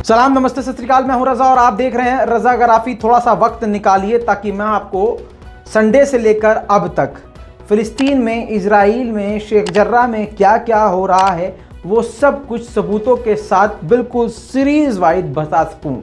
सलाम, नमस्ते, सत श्री अकाल। मैं हूं रजा और आप देख रहे हैं रजा गराफी। थोड़ा सा वक्त निकालिए ताकि मैं आपको संडे से लेकर अब तक फ़िलिस्तीन में, इजराइल में, शेख जर्रा में क्या क्या हो रहा है वो सब कुछ सबूतों के साथ बिल्कुल सीरीज़ वाइज बता सकूँ।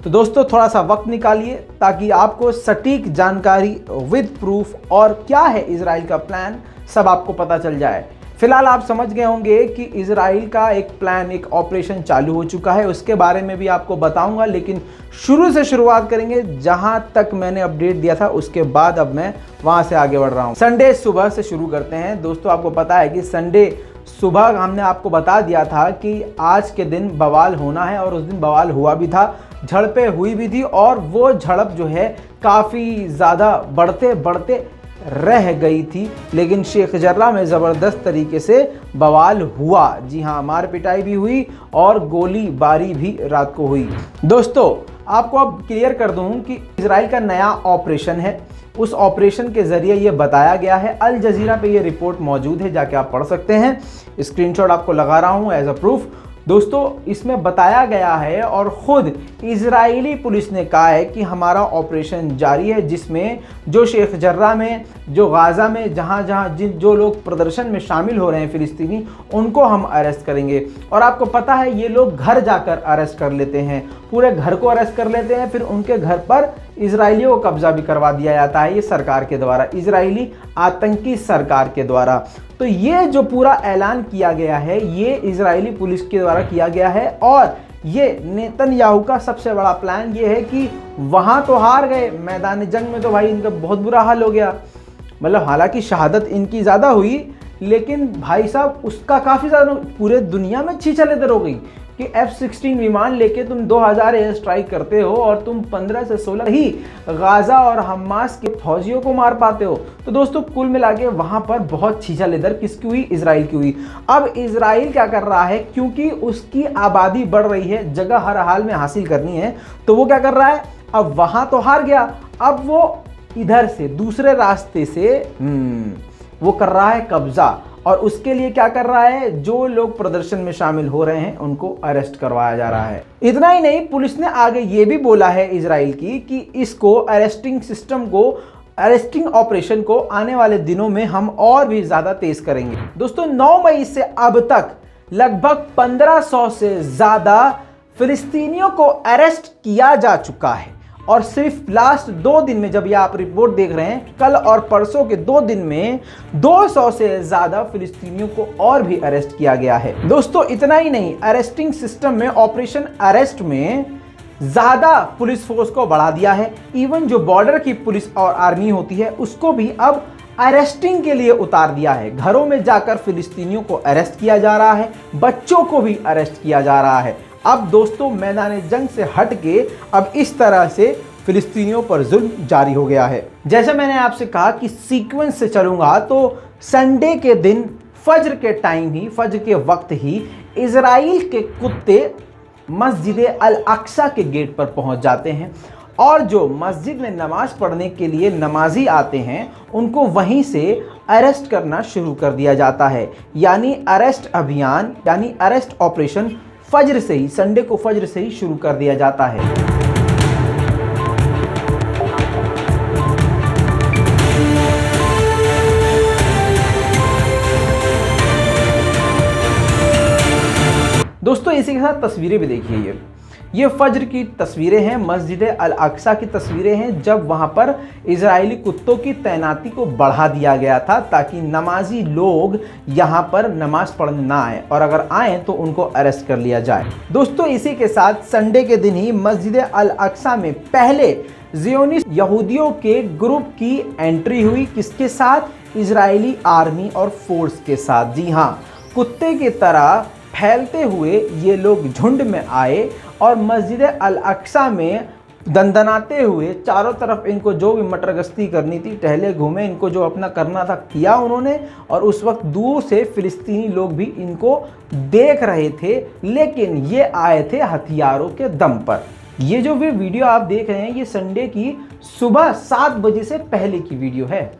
तो दोस्तों थोड़ा सा वक्त निकालिए ताकि आपको सटीक जानकारी विद प्रूफ और क्या है इजराइल का प्लान सब आपको पता चल जाए। फिलहाल आप समझ गए होंगे कि इजराइल का एक प्लान, एक ऑपरेशन चालू हो चुका है, उसके बारे में भी आपको बताऊंगा। लेकिन शुरू से शुरुआत करेंगे जहां तक मैंने अपडेट दिया था, उसके बाद अब मैं वहां से आगे बढ़ रहा हूं। संडे सुबह से शुरू करते हैं। दोस्तों आपको पता है कि संडे सुबह हमने आपको बता दिया था कि आज के दिन बवाल होना है और उस दिन बवाल हुआ भी था, झड़पें हुई भी थी और वो झड़प जो है काफ़ी ज़्यादा बढ़ते बढ़ते रह गई थी। लेकिन शेख जर्रा में ज़बरदस्त तरीके से बवाल हुआ। जी हाँ, मार पिटाई भी हुई और गोलीबारी भी रात को हुई। दोस्तों आपको अब क्लियर कर दूं कि इजराइल का नया ऑपरेशन है। उस ऑपरेशन के ज़रिए ये बताया गया है, अल जजीरा पे ये रिपोर्ट मौजूद है, जाके आप पढ़ सकते हैं। स्क्रीनशॉट आपको लगा रहा हूँ एज अ प्रूफ। दोस्तों इसमें बताया गया है और ख़ुद इजरायली पुलिस ने कहा है कि हमारा ऑपरेशन जारी है, जिसमें जो शेख जर्रा में, जो गाज़ा में, जहाँ जहाँ जो लोग प्रदर्शन में शामिल हो रहे हैं फ़िलिस्तीनी, उनको हम अरेस्ट करेंगे। और आपको पता है ये लोग घर जाकर अरेस्ट कर लेते हैं, पूरे घर को अरेस्ट कर लेते हैं, फिर उनके घर पर इजरायलियों को कब्जा भी करवा दिया जाता है, ये सरकार के द्वारा, इजरायली आतंकी सरकार के द्वारा। तो ये जो पूरा ऐलान किया गया है ये इजरायली पुलिस के द्वारा किया गया है। और ये नेतन्याहू का सबसे बड़ा प्लान ये है कि वहाँ तो हार गए, मैदान जंग में तो भाई इनका बहुत बुरा हाल हो गया। मतलब हालांकि शहादत इनकी ज़्यादा हुई, लेकिन भाई साहब उसका काफ़ी ज़्यादा पूरे दुनिया में छीछलेदर हो गई कि F-16 विमान लेके तुम 2000 एयर स्ट्राइक करते हो और तुम 15 से 16 ही गाज़ा और हमास के फौजियों को मार पाते हो। तो दोस्तों कुल मिला के वहाँ पर बहुत छीछलेदर किसकी हुई? इजराइल की हुई। अब इजराइल क्या कर रहा है, क्योंकि उसकी आबादी बढ़ रही है, जगह हर हाल में हासिल करनी है, तो वो क्या कर रहा है, अब वहाँ तो हार गया, अब वो इधर से दूसरे रास्ते से वो कर रहा है कब्जा। और उसके लिए क्या कर रहा है, जो लोग प्रदर्शन में शामिल हो रहे हैं उनको अरेस्ट करवाया जा रहा है। इतना ही नहीं, पुलिस ने आगे ये भी बोला है इजराइल की कि इसको अरेस्टिंग सिस्टम को, अरेस्टिंग ऑपरेशन को आने वाले दिनों में हम और भी ज़्यादा तेज करेंगे। दोस्तों 9 मई से अब तक लगभग 1500 से ज़्यादा फिलिस्तीनियों को अरेस्ट किया जा चुका है। और सिर्फ लास्ट 2 दिन में, जब ये आप रिपोर्ट देख रहे हैं, कल और परसों के 2 दिन में 200 से ज़्यादा फिलिस्तीनियों को और भी अरेस्ट किया गया है। दोस्तों इतना ही नहीं, अरेस्टिंग सिस्टम में, ऑपरेशन अरेस्ट में ज़्यादा पुलिस फोर्स को बढ़ा दिया है। इवन जो बॉर्डर की पुलिस और आर्मी होती है उसको भी अब अरेस्टिंग के लिए उतार दिया है। घरों में जाकर फिलिस्तीनियों को अरेस्ट किया जा रहा है, बच्चों को भी अरेस्ट किया जा रहा है। अब दोस्तों मैदान जंग से हट के अब इस तरह से फिलिस्तीनियों पर जुल्म जारी हो गया है। जैसे मैंने आपसे कहा कि सीक्वेंस से चलूंगा, तो संडे के दिन फज्र के टाइम ही, फज्र के वक्त ही इजराइल के कुत्ते मस्जिद अल अक्सा के गेट पर पहुंच जाते हैं और जो मस्जिद में नमाज पढ़ने के लिए नमाजी आते हैं उनको वहीं से अरेस्ट करना शुरू कर दिया जाता है। यानी अरेस्ट अभियान, यानी अरेस्ट ऑपरेशन फज्र से ही, संडे को फज्र से ही शुरू कर दिया जाता है। दोस्तों इसी के साथ तस्वीरें भी देखिए, ये फज्र की तस्वीरें हैं, मस्जिद अल अक्सा की तस्वीरें हैं, जब वहां पर इजरायली कुत्तों की तैनाती को बढ़ा दिया गया था ताकि नमाजी लोग यहां पर नमाज पढ़ने ना आए, और अगर आए तो उनको अरेस्ट कर लिया जाए। दोस्तों इसी के साथ संडे के दिन ही मस्जिद अल अक्सा में पहले ज़ियोनिस्ट यहूदियों के ग्रुप की एंट्री हुई। किसके साथ? इजरायली आर्मी और फोर्स के साथ। जी हाँ, कुत्ते की तरह फैलते हुए ये लोग झुंड में आए और मस्जिद अल अक्सा में दंदनाते हुए चारों तरफ इनको जो भी मटरगश्ती करनी थी, टहले घूमे, इनको जो अपना करना था किया उन्होंने। और उस वक्त दूर से फिलिस्तीनी लोग भी इनको देख रहे थे, लेकिन ये आए थे हथियारों के दम पर। ये जो भी वीडियो आप देख रहे हैं ये संडे की सुबह 7 बजे से पहले की वीडियो है।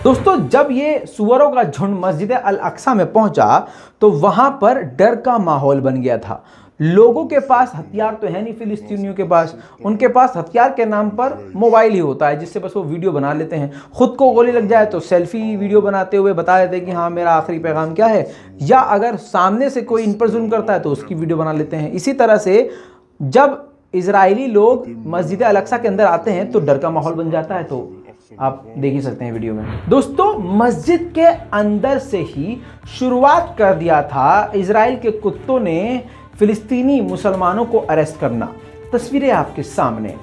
दोस्तों जब ये सुअरों का झुंड मस्जिद अल अक्सा में पहुंचा तो वहां पर डर का माहौल बन गया था। लोगों के पास हथियार तो है नहीं, फिलिस्तीनियों के पास, उनके पास हथियार के नाम पर मोबाइल ही होता है जिससे बस वो वीडियो बना लेते हैं। खुद को गोली लग जाए तो सेल्फी वीडियो बनाते हुए बता देते हैं कि हाँ मेरा आखिरी पैगाम क्या है, या अगर सामने से कोई इन पर जुल्म करता है तो उसकी वीडियो बना लेते हैं। इसी तरह से जब इजरायली लोग मस्जिद अल अक्सा के अंदर आते हैं तो डर का माहौल बन जाता है। तो आप देख ही सकते हैं वीडियो में। दोस्तों मस्जिद के अंदर से ही शुरुआत कर दिया था इजराइल के कुत्तों ने फिलिस्तीनी मुसलमानों को अरेस्ट करना। तस्वीरें आपके सामने।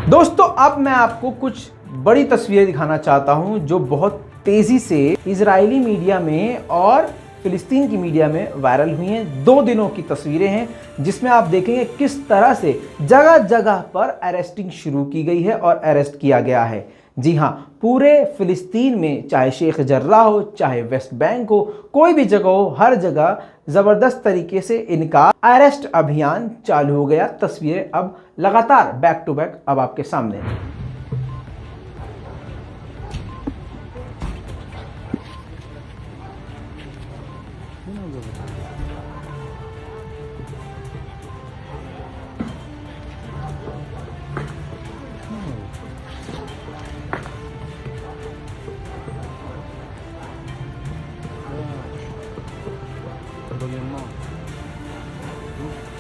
दोस्तों अब मैं आपको कुछ बड़ी तस्वीरें दिखाना चाहता हूं जो बहुत तेजी से इजरायली मीडिया में और फिलिस्तीन की मीडिया में वायरल हुई हैं। 2 दिनों की तस्वीरें हैं जिसमें आप देखेंगे किस तरह से जगह जगह पर अरेस्टिंग शुरू की गई है और अरेस्ट किया गया है। जी हाँ, पूरे फिलिस्तीन में चाहे शेख जर्रा हो चाहे वेस्ट बैंक हो, कोई भी जगह हो, हर जगह जबरदस्त तरीके से इनका अरेस्ट अभियान चालू हो गया। तस्वीरें अब लगातार बैक टू बैक अब आपके सामने।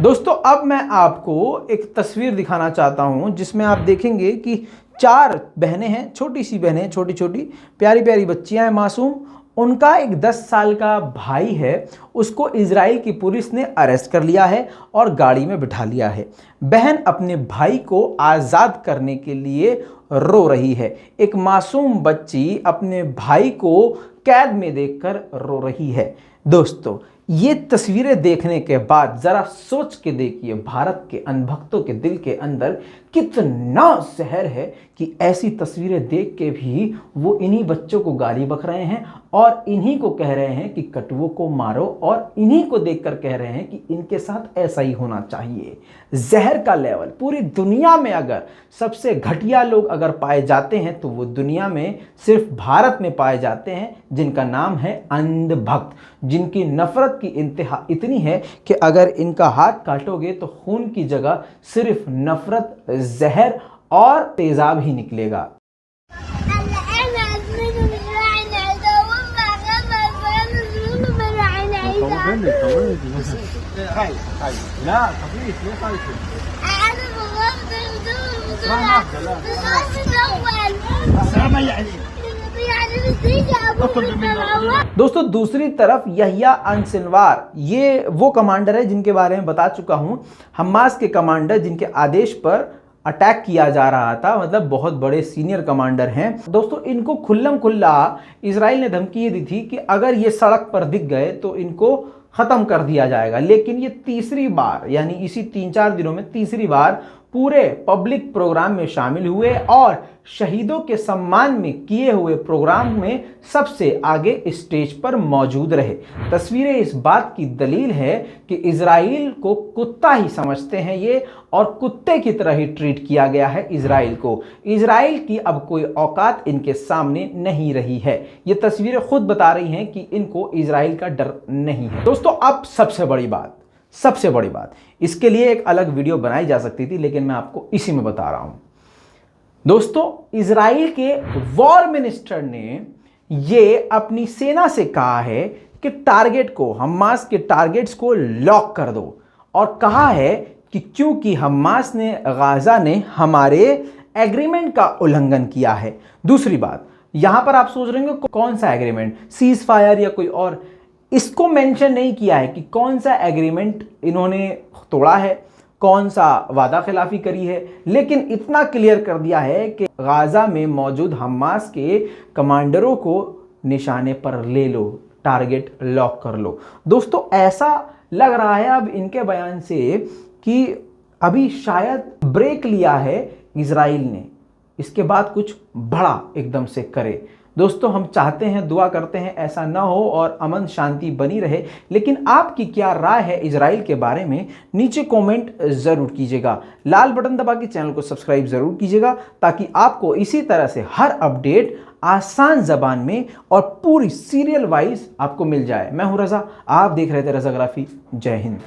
दोस्तों अब मैं आपको एक तस्वीर दिखाना चाहता हूं जिसमें आप देखेंगे कि 4 बहनें हैं, छोटी सी बहनें, छोटी छोटी प्यारी प्यारी बच्चियां हैं, मासूम। उनका एक 10 साल का भाई है, उसको इजराइल की पुलिस ने अरेस्ट कर लिया है और गाड़ी में बिठा लिया है। बहन अपने भाई को आज़ाद करने के लिए रो रही है। एक मासूम बच्ची अपने भाई को कैद में देखकर रो रही है। दोस्तों ये तस्वीरें देखने के बाद ज़रा सोच के देखिए भारत के अनभक्तों के दिल के अंदर कितना जहर है कि ऐसी तस्वीरें देख के भी वो इन्हीं बच्चों को गाली बक रहे हैं और इन्हीं को कह रहे हैं कि कटुओं को मारो, और इन्हीं को देखकर कह रहे हैं कि इनके साथ ऐसा ही होना चाहिए। जहर का लेवल पूरी दुनिया में अगर सबसे घटिया लोग अगर पाए जाते हैं तो वो दुनिया में सिर्फ भारत में पाए जाते हैं, जिनका नाम है अंधभक्त, जिनकी नफरत की इंतहा इतनी है कि अगर इनका हाथ काटोगे तो खून की जगह सिर्फ नफरत, जहर और तेजाब ही निकलेगा। दोस्तों दूसरी तरफ यहिया अंसिनवार, ये वो कमांडर है जिनके बारे में बता चुका हूं, हमास के कमांडर जिनके आदेश पर अटैक किया जा रहा था, मतलब बहुत बड़े सीनियर कमांडर हैं। दोस्तों इनको खुल्लम खुल्ला इजराइल ने धमकी ये दी थी कि अगर ये सड़क पर दिख गए तो इनको ख़त्म कर दिया जाएगा। लेकिन ये तीसरी बार, यानी इसी 3-4 दिनों में तीसरी बार पूरे पब्लिक प्रोग्राम में शामिल हुए और शहीदों के सम्मान में किए हुए प्रोग्राम में सबसे आगे स्टेज पर मौजूद रहे। तस्वीरें इस बात की दलील है कि इजराइल को कुत्ता ही समझते हैं ये, और कुत्ते की तरह ही ट्रीट किया गया है इजराइल को। इजराइल की अब कोई औकात इनके सामने नहीं रही है। ये तस्वीरें खुद बता रही हैं कि इनको इजराइल का डर नहीं है। दोस्तों, अब सबसे बड़ी बात, इसके लिए एक अलग वीडियो बनाई जा सकती थी, लेकिन मैं आपको इसी में बता रहा हूं। दोस्तों, इजराइल के वॉर मिनिस्टर ने ये अपनी सेना से कहा है कि टारगेट को, हमास के टारगेट्स को लॉक कर दो, और कहा है कि क्योंकि हमास ने, गाजा ने हमारे एग्रीमेंट का उल्लंघन किया है। दूसरी बात, यहां पर आप सोच रहे होंगे कौन सा एग्रीमेंट, सीज फायर या कोई और, इसको मेंशन नहीं किया है कि कौन सा एग्रीमेंट इन्होंने तोड़ा है, कौन सा वादा खिलाफी करी है, लेकिन इतना क्लियर कर दिया है कि गाजा में मौजूद हमास के कमांडरों को निशाने पर ले लो, टारगेट लॉक कर लो। दोस्तों, ऐसा लग रहा है अब इनके बयान से कि अभी शायद ब्रेक लिया है इजराइल ने, इसके बाद कुछ बड़ा एकदम से करे। दोस्तों, हम चाहते हैं, दुआ करते हैं ऐसा ना हो और अमन शांति बनी रहे। लेकिन आपकी क्या राय है इजराइल के बारे में, नीचे कमेंट ज़रूर कीजिएगा। लाल बटन दबा के चैनल को सब्सक्राइब ज़रूर कीजिएगा, ताकि आपको इसी तरह से हर अपडेट आसान ज़बान में और पूरी सीरियल वाइज आपको मिल जाए। मैं हूं रज़ा, आप देख रहे थे रज़ाग्राफी। जय हिंद।